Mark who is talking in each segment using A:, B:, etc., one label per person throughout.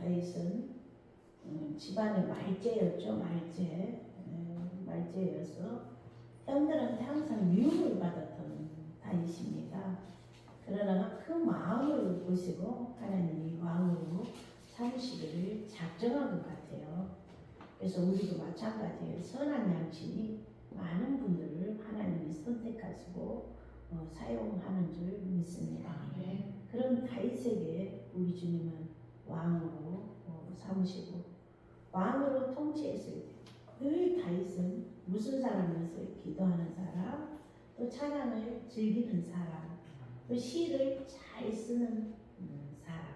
A: 다윗은 집안의 말제였죠. 말제여서 형들한테 항상 미움을 받았던 다윗입니다. 그러나 그 마음을 보시고 하나님이 왕으로 삼으시기를 작정한 것 같아요. 그래서 우리도 마찬가지예요. 선한 양심이 많은 분들을 하나님이 선택하시고 사용하는 줄 믿습니다. 그런 다윗에게 우리 주님은 왕으로 삼으시고 왕으로 통치했을 때 늘 다윗은 무슨 사람이었어요? 기도하는 사람, 또 찬양을 즐기는 사람, 또 시를 잘 쓰는 사람,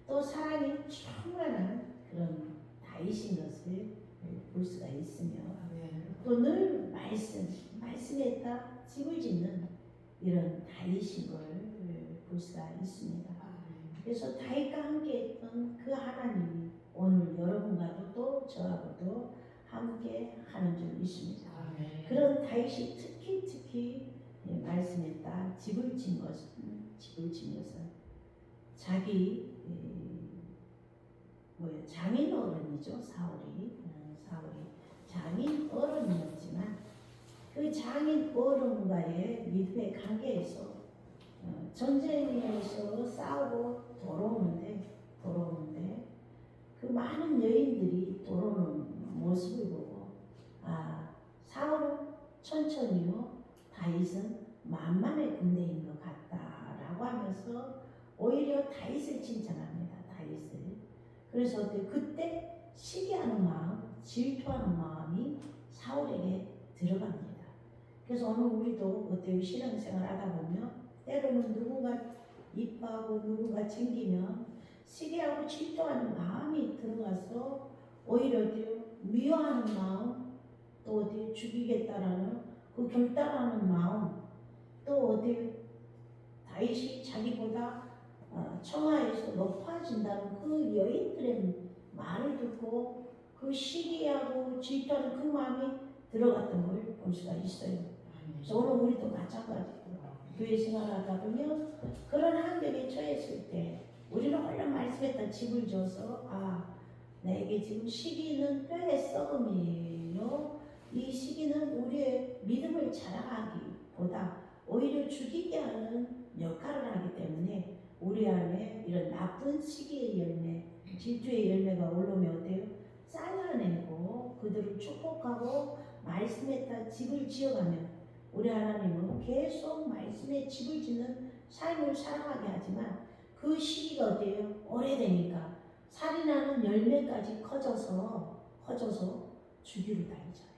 A: 또 사랑이 충만한 그런 다윗인 것을 볼 수가 있으며 또 늘 말씀에다 집을 짓는 이런 다윗인 걸 볼 수가 있습니다. 그래서 다윗과 함께 했던 그 하나님이 오늘 여러분과도 또 저하고도 함께 하는 줄 믿습니다. 그런 다윗이 특히 말씀에다 집을 진 것은 자기 장인 어른이죠. 사울이 장인 어른이었지만 그 장인 어른과의 믿음의 관계에서 전쟁에서 싸우고 돌아오는데 그 많은 여인들이 돌아오는 모습을 보고 사울은 천천히요, 다윗은 만만의 군대인 것 같다라고 하면서 오히려 다윗을 칭찬합니다. 다윗을. 그래서 그때 시기하는 마음, 질투하는 마음이 사울에게 들어갑니다. 그래서 오늘 우리도 어때요? 신앙생활 하다 보면 때로는 누군가 이뻐하고 누군가 챙기면 시기하고 질투하는 마음이 들어가서 오히려 미워하는 마음, 또 어디 죽이겠다라는 그 결단하는 마음, 또 어디 다윗이 자기보다 청하에서 높아진다는 그 여인들의 말을 듣고 그 시기하고 질투하는 그 마음이 들어갔던 걸 볼 수가 있어요. 그래서 오늘 우리도 마찬가지고 교회 생활하다 보면 그런 환경에 처했을 때 우리는 얼른 말씀했던 집을 줘서 내게 지금 시기는 뼈의 썩음이에요. 이 시기는 우리의 믿음을 자랑하기보다 오히려 죽이게 하는 역할을 하기 때문에 우리 안에 이런 나쁜 시기의 열매, 질투의 열매가 올라오면 어때요? 잘라내고 그들을 축복하고 말씀에다 집을 지어가면 우리 하나님은 계속 말씀에 집을 짓는 삶을 살아가게 하지만 그 시기가 어때요? 오래되니까 살인하는 열매까지 커져서 죽이러 다니잖아요.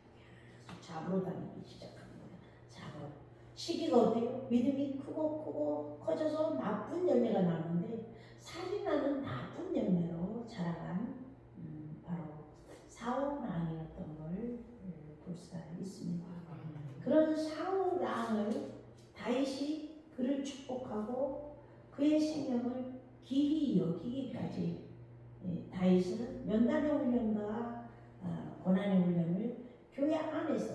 A: 잡으러 다니기 시작합니다. 잡으러. 시기가 어때요? 믿음이 크고 커져서 나쁜 열매가 나는데 살인하는 나쁜 열매로 자라간 바로 사울 왕이었던 걸 볼 수가 있습니다. 그런 사울 왕을 다윗이 그를 축복하고 그의 생명을 기히 여기기까지 다윗은 면단의 훈련과 고난의 훈련을 교회 안에서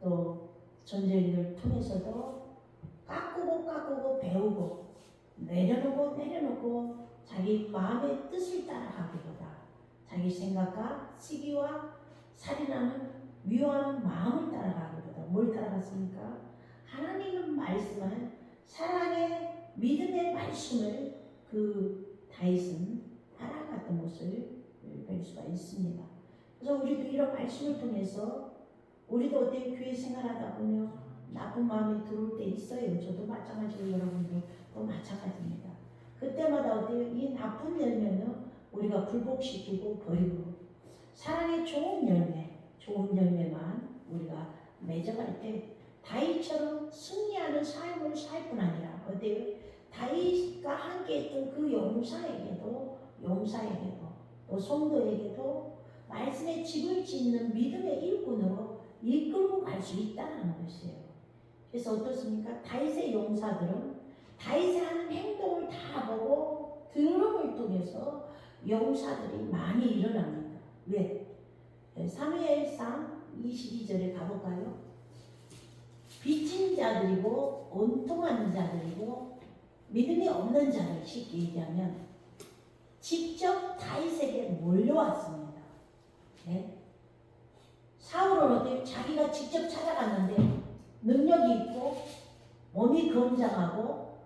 A: 또 전쟁을 통해서도 깎고 배우고 내려놓고 자기 마음의 뜻을 따라가기보다 자기 생각과 시기와 살인하는 미워하는 마음을 따라가기보다 뭘 따라갔습니까? 하나님은 말씀한 사랑의 믿음의 말씀을 그 다윗은 따라갔던 모습을 볼 수가 있습니다. 그래서 우리도 이런 말씀을 통해서 우리도 어때 교회 생활하다 보면 나쁜 마음이 들어올 때 있어요. 저도 마찬가지고 여러분도 또 마찬가지입니다. 그때마다 어때요? 이 나쁜 열매는 우리가 굴복시키고 버리고 사랑의 좋은 열매만 우리가 맺어갈 때 다윗처럼 승리하는 삶을 살 뿐 아니라 어때요? 다윗과 함께 했던 그 용사에게도 또 성도에게도 말씀의 집을 짓는 믿음의 일꾼으로 이끌고 갈 수 있다는 것이에요. 그래서 어떻습니까? 다윗의 용사들은 다윗의 하는 행동을 다 보고 들음을 통해서 용사들이 많이 일어납니다. 왜? 사무엘상 22절에 가볼까요? 빚진 자들이고 온통한 자들이고 믿음이 없는 자를 쉽게 얘기하면 직접 다윗의 몰려왔습니다. 네? 사울은 어때요? 자기가 직접 찾아갔는데 능력이 있고 몸이 건장하고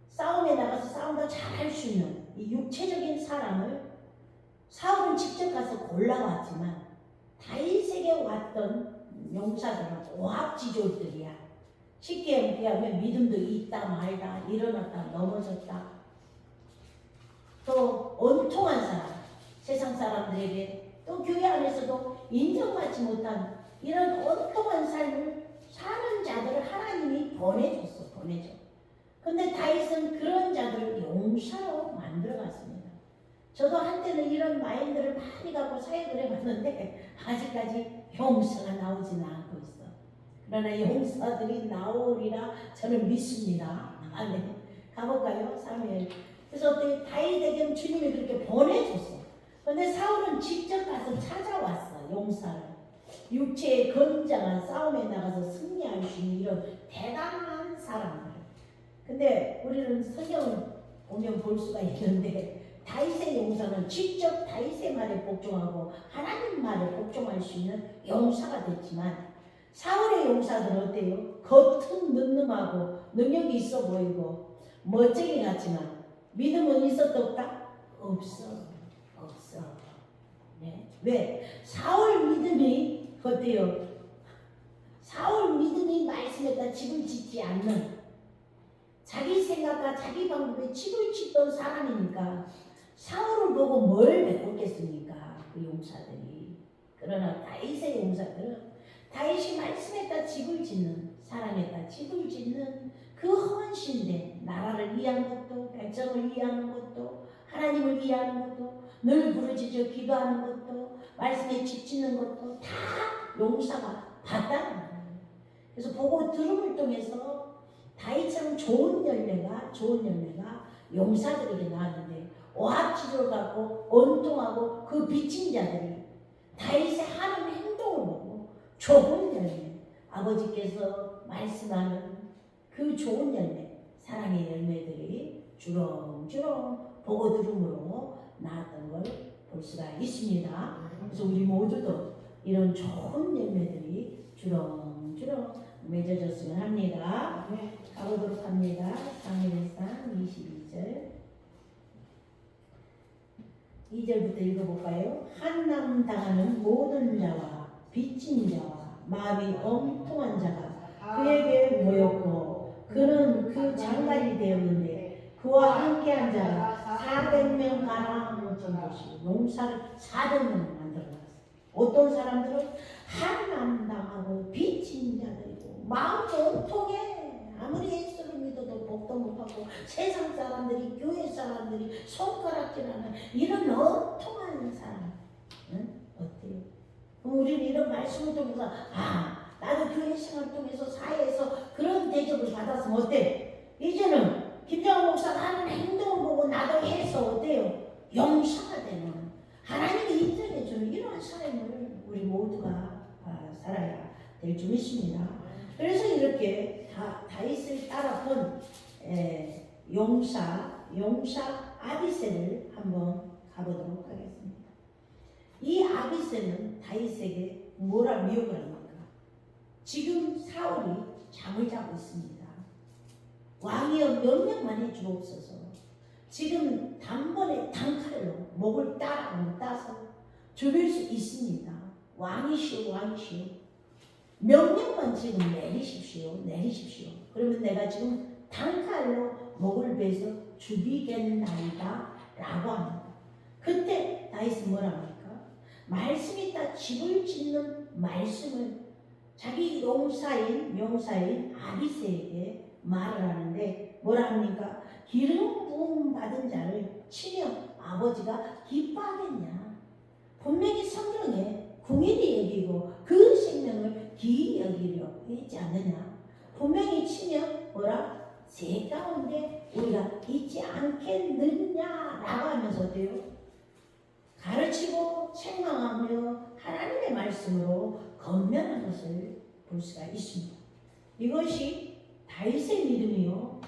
A: 싸움에 나가서 싸움도 잘할 수 있는 이 육체적인 사람을 사울은 직접 가서 골라왔지만 다윗에게 왔던 용사들은 오합지졸들이야. 쉽게 얘기하면 믿음도 있다 말다, 일어났다 넘어졌다. 또 온통한 사람, 세상 사람들에게 또 교회 안에서도 인정받지 못한 이런 온통한 삶을 사는 자들을 하나님이 보내줬어. 근데 다윗은 그런 자들을 용사로 만들어갔습니다. 저도 한때는 이런 마인드를 많이 갖고 사역을 해봤는데 아직까지 용사가 나오지는 않고 있어. 그러나 용사들이 나오리라 저는 믿습니다. 아멘. 가볼까요? 사무엘. 그래서 어때? 다윗에게는 주님이 그렇게 보내줬어. 근데 사울은 직접 가서 찾아왔어. 용사를. 육체의 건장한 싸움에 나가서 승리할 수 있는 이런 대단한 사람들. 근데 우리는 성경을 보면 볼 수가 있는데 다윗의 용사는 직접 다윗의 말에 복종하고 하나님 말에 복종할 수 있는 용사가 됐지만 사울의 용사들은 어때요? 겉은 늠름하고 능력이 있어 보이고 멋쟁이 같지만 믿음은 있었다 없다? 없어. 네. 왜? 사울 믿음이 어때요? 사울 믿음이 말씀에다 집을 짓지 않는 자기 생각과 자기 방법에 집을 짓던 사람이니까 사울을 보고 뭘 배웠겠습니까? 그 용사들이. 그러나 다윗의 용사들은 다윗이 말씀에다 집을 짓는, 사랑에다 집을 짓는 그 헌신된 나라를 위한 것도, 백성을 위하는 것도, 하나님을 위하는 것도, 늘 부르짖어 기도하는 것도, 말씀에 집 짓는 것도 다 용사가 봤다는 거예요. 그래서 보고 들음을 통해서 다윗처럼 좋은 열매가 용사들에게 나왔는데 오합지졸 갖고 온통하고 그 빚진 자들이 다윗의 하는 행동을 보고 좋은 열매, 아버지께서 말씀하는 그 좋은 열매, 사랑의 열매들이 주렁주렁 보고 들음으로 나왔던 걸 볼 수가 있습니다. 그래서 우리 모두도 이런 좋은 열매들이 주렁주렁 맺어졌으면 합니다. 가보도록 합니다. 사무엘상 22절 2절부터 읽어볼까요? 한남 당하는 모든 자와 빚진 자와 마음이 엉뚱한 자가 그에게 모였고 그는 그 장관이 되었는데 그와 함께한 자가 400명 가량 모든 것이 용사를 400명 만들어놨어요. 어떤 사람들은 한남 당하고 빚진 자들이고 마음이 엉뚱해. 아무리 예수를 믿어도 복도 못하고 세상 사람들이 교회 사람들이 손가락질하는 이런 엉뚱한 사람. 응? 어때요? 우리는 이런 말씀을 통해서 나도 교회 생활을 통해서 사회에서 그런 대접을 받았으면 어때? 이제는 김정은 목사가 하는 행동을 보고 나도 해서 어때요? 용사가 되는 하나님이 인정해주는 이런 삶을 우리 모두가 살아야 될 줄 믿습니다. 그래서 이렇게 다윗을 따라본 용사 아비새를 한번 가보도록 하겠습니다. 이 아비새는 다윗에게 뭐라 미혹을 합니까? 지금 사울이 잠을 자고 있습니다. 왕이여 명령만 해주옵소서. 지금 단번에 단칼로 목을 따서 죽일 수 있습니다. 왕이시오. 명령만 지금 내리십시오. 그러면 내가 지금 단칼로 목을 베서 죽이겠나이다 라고 합니다. 그때 다윗은 뭐랍니까? 말씀이 다 집을 짓는 말씀을 자기 용사인 아비새에게 말을 하는데 뭐라 합니까? 기름 부음 받은 자를 치면 아버지가 기뻐하겠냐? 분명히 성경에 궁일이 여기고 그 생명을 기이 여기려 했지 않느냐? 분명히 치면 뭐라? 새 가운데 우리가 있지 않겠느냐라고 하면서 어때요? 가르치고 책망하며 하나님의 말씀으로 건면한 것을 볼 수가 있습니다. 이것이 다윗의 믿음이요.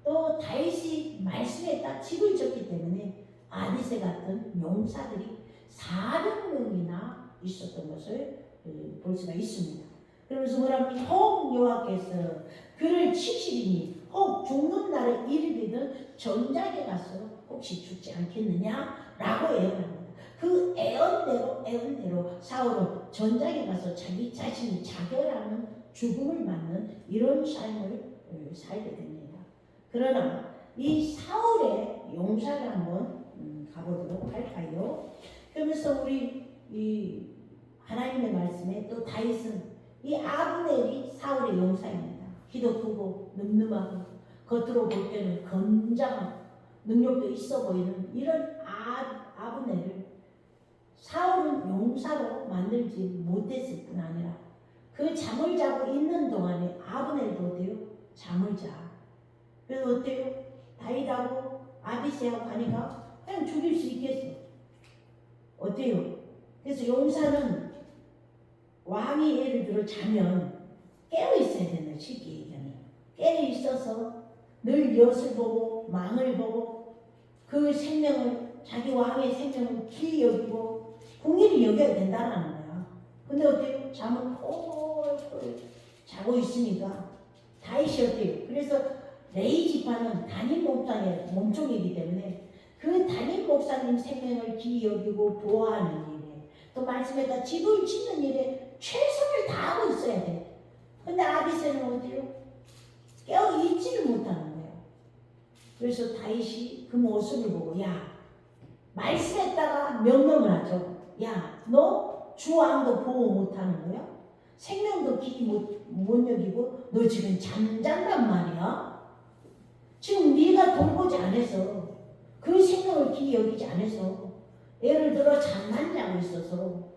A: 또 다윗이 말씀에 딱 집을 졌기 때문에 아비새 아비새 같은 용사들이 400명이나 있었던 것을 볼 수가 있습니다. 그러면서 뭐라면 혹 여호와께서 그를 치시리니 혹 죽는 날에 이르기는 전장에 가서 혹시 죽지 않겠느냐라고 애원합니다. 그 애원대로 사울은 전장에 가서 자기 자신이 자결하는 죽음을 맞는 이런 삶을 살게 됩니다. 그러나 이 사울의 용사를 한번 가보도록 할까요? 그러면서 우리 이 하나님의 말씀에 또 다윗은 이 아브넬이 사울의 용사입니다. 키도 크고 늠름하고 겉으로 볼 때는 건장하고 능력도 있어 보이는 이런 아브넬을 사울은 용사로 만들지 못했을 뿐 아니라 그 잠을 자고 있는 동안에 아브넬도 어때요? 잠을 자. 그래서 어때요? 다윗하고 아비새하고 가니까 그냥 죽일 수 있겠어. 어때요? 그래서 용사는 왕이 예를 들어 자면 깨어 있어야 된다. 쉽게 얘기하면 깨어 있어서 늘 엿을 보고 망을 보고 그 생명을 자기 왕의 생명을 귀히 여기고 공의를 여겨야 된다는 거야. 근데 어때요? 잠을 홀홀 자고 있으니까 다윗이 어때요? 그래서 레위 지파는 담임 목사의 몸종이기 때문에 그 담임 목사님 생명을 귀히 여기고 보호하는 일에 또 말씀에다 집을 짓는 일에 최선을 다하고 있어야 돼. 근데 아비새는 어때요? 깨어 있지를 못하는 거예요. 그래서 다윗이 그 모습을 보고 야 말씀했다가 명령을 하죠. 야 너 주왕도 보호 못하는 거야? 생명도 귀히 못 여기고 너 지금 잠잔단 말이야? 지금 네가 돌보지 않아서 그 생명을 귀히 여기지 않아서 예를 들어 잠만 자고 있어서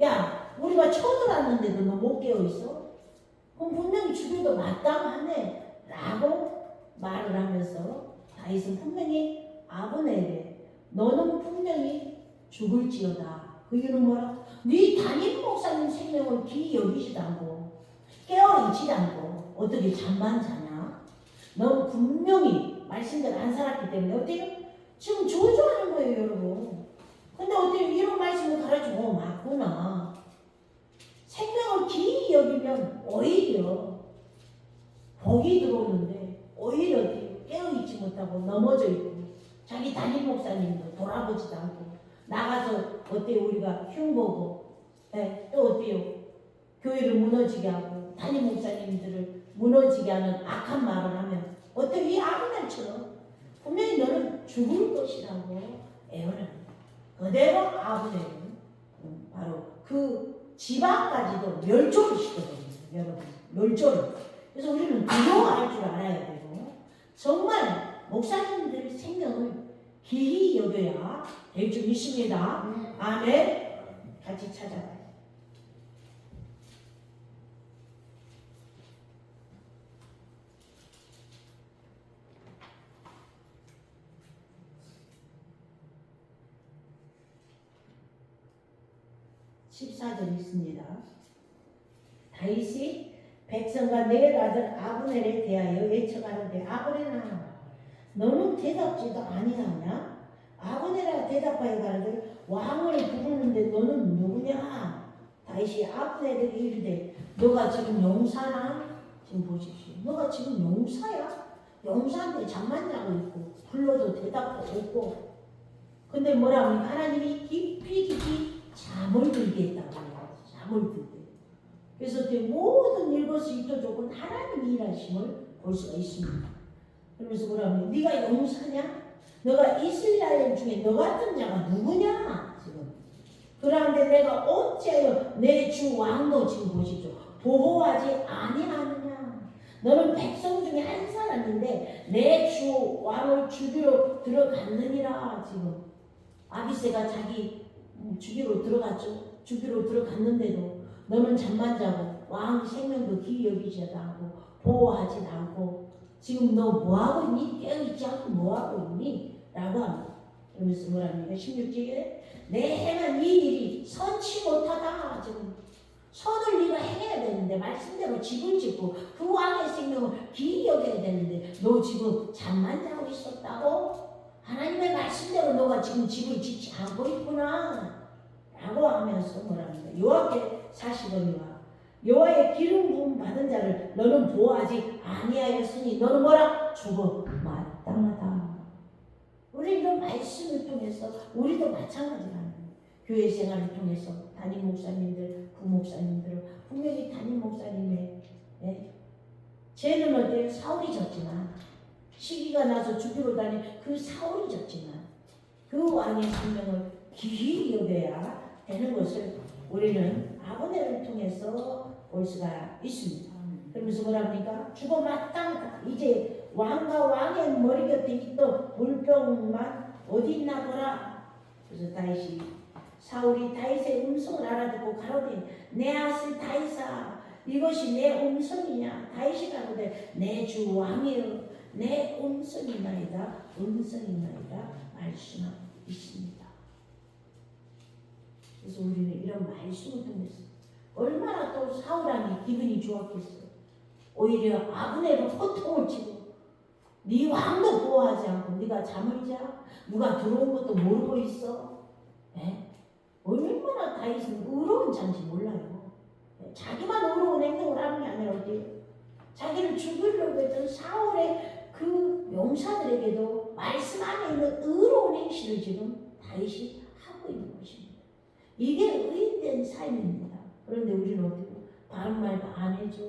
A: 야 우리가 쳐들었는데도 너 못 깨어있어? 그럼 분명히 죽여도 마땅하네 라고 말을 하면서 다윗은 분명히 아브넬에게 너는 분명히 죽을지어다. 그 이유는 뭐라? 네 담임 목사님 생명을 귀히 여기지도 않고 깨어있지 않고 어떻게 잠만 자냐? 넌 분명히 말씀대로 안 살았기 때문에 어때요? 지금 저주하는 거예요 여러분. 근데 어때요? 이런 말씀을 가르치고 맞구나. 생명을 귀히 여기면 오히려 복이 들어오는데 오히려 어때요? 깨어있지 못하고 넘어져 있고 자기 담임 목사님도 돌아보지도 않고 나가서 어때요? 우리가 흉보고 또 어때요? 교회를 무너지게 하고 담임 목사님들을 무너지게 하는 악한 말을 하면 어때요? 이 아브넬처럼 분명히 너는 죽을 것이라고 애원합니다. 그대로 아브넬은 바로 그 지방까지도 멸종을 시켜버립니다. 여러분 멸종을. 그래서 우리는 두려워할 줄 알아야 되고 정말 목사님들 생명을 귀히 여겨야 될 줄 믿습니다. 아멘. 같이 찾아봐요. (14절) 있습니다. 다윗이 백성과 내 아들 아브넬에 대하여 외쳐가는데 아브넬아 너는 대답지도 아니하냐? 아브넬아 대답하여 가는데 왕을 부르는데 너는 누구냐? 다윗이 아브넬에게 이르되 너가 지금 용사나? 지금 보십시오. 너가 지금 용사야? 용사인데 잠만 자고 있고 불러도 대답도 없고 근데 뭐라 하니까 하나님이 깊이 잠을 들게 했다고 해요. 잠을 들게. 그래서 모든 일거수일투족은 하나님이 일하심을 볼 수가 있습니다. 그러면서 뭐라 하면 네가 용사냐? 너가 이스라엘 중에 너 같은 자가 누구냐? 지금. 그런데 내가 어찌하여 내 주 왕도 지금 보시죠. 보호하지 아니하느냐? 너는 백성 중에 한 사람인데 내 주 왕을 죽이러 들어갔느니라. 지금 아비새가 자기 죽이러 들어갔죠. 죽이러 들어갔는데도 너는 잠만 자고 왕 생명도 귀히 여기지 않고 보호하지 않고 지금 너 뭐하고 있니? 깨어있지 않고 뭐하고 있니? 라고 합니다. 그러면서 뭐랍니까? 16절에 내 행한 이 일이 선치 못하다. 지금 선을 네가 행해야 되는데 말씀대로 집을 짓고 그 왕의 생명을 귀히 여겨야 되는데 너 지금 잠만 자고 있었다고? 하나님의 말씀대로 너가 지금 집을 짓지 않고 있구나 라고 하면서 뭐랍니까? 여호와께 사시거니와 여호와의 기름 부음 받은 자를 너는 보호하지 아니하였으니 너는 뭐라? 죽어 마땅하다. 우리 이런 말씀을 통해서 우리도 마찬가지라는 거예요. 교회 생활을 통해서 담임 목사님들, 부목사님들은 분명히 담임 목사님의 죄는 어때요? 사울이 졌지만 시기가 나서 죽이러 다닌 그 사울이 졌지만 그 왕의 생명을 기히 여겨야 되는 것을 우리는 아브넬을 통해서 볼 수가 있습니다. 그러면서 뭐랍니까? 죽어 마땅하다. 이제 왕과 왕의 머리 곁에 있던 물병만 어디 있나 보라. 그래서 다윗이 사울이 다윗의 음성을 알아듣고 가로되 내 아들 다윗아 이것이 내 음성이냐? 다윗이 가로되 내 주 왕이여 내 음성이나이다 말씀하고 있습니다. 그래서 우리는 이런 말씀을 통해서 얼마나 또 사울왕이 기분이 좋았겠어요. 오히려 아브넬은 호통을 치고 네 왕도 보호하지 않고 네가 잠을 자? 누가 들어온 것도 모르고 있어? 얼마나 다윗은 의로운 자인지 몰라요. 자기만 의로운 행동을 하는 게 아니라 어때요? 자기를 죽이려고 했던 사울의 그 용사들에게도 말씀 안에 있는 의로운 행실을 지금 다윗이 하고 있는 것입니다. 이게 의인된 삶입니다. 그런데 우리는 어때요? 바른 말도 안 해줘.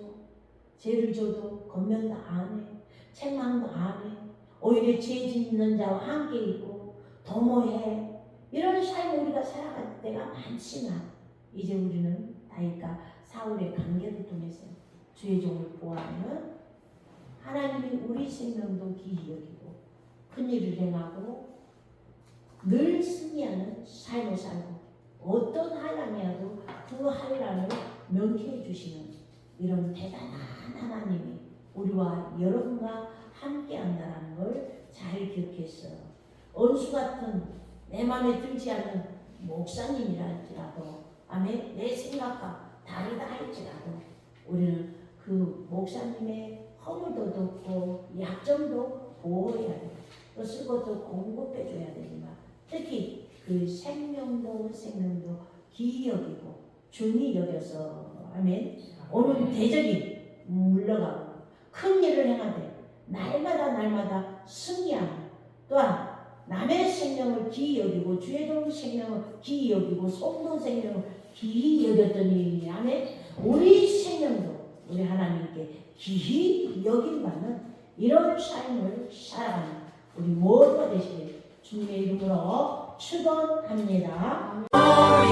A: 죄를 져도 건면도 안 해. 책망도 안 해. 오히려 죄 짓는 자와 함께 있고 도모해. 이런 삶을 우리가 살아갈 때가 많지만 이제 우리는 다윗과 사울의 관계를 통해서 주의 종을 보아하면 하나님이 우리 생명도 기히 여기고 큰일을 행하고 늘 승리하는 삶을 살고 어떤 환란이라도 그 환란을 명쾌해 주시는 이런 대단한 하나님이 우리와 여러분과 함께 한다는 걸 잘 기억해서 원수 같은 내 마음에 들지 않는 목사님이랄지라도 아멘 내 생각과 다르다 할지라도 우리는 그 목사님의 허물도 덮고 약점도 보호해야 돼. 또 쓰고도 공급해줘야 되지만 특히 그 생명도 기이 여기고 중히 여겨서 아멘 오는 대적이 물러가고 큰 일을 행하되 날마다 승리하는 또한 남의 생명을 기이 여기고 주의 종 생명을 기이 여기고 성도 생명을 기이 여겼더니 아멘 우리 생명도 우리 하나님께 기이 여김받는 이런 삶을 살아가는 우리 모두가 되시길 주님의 이름으로 축원합니다. 하나님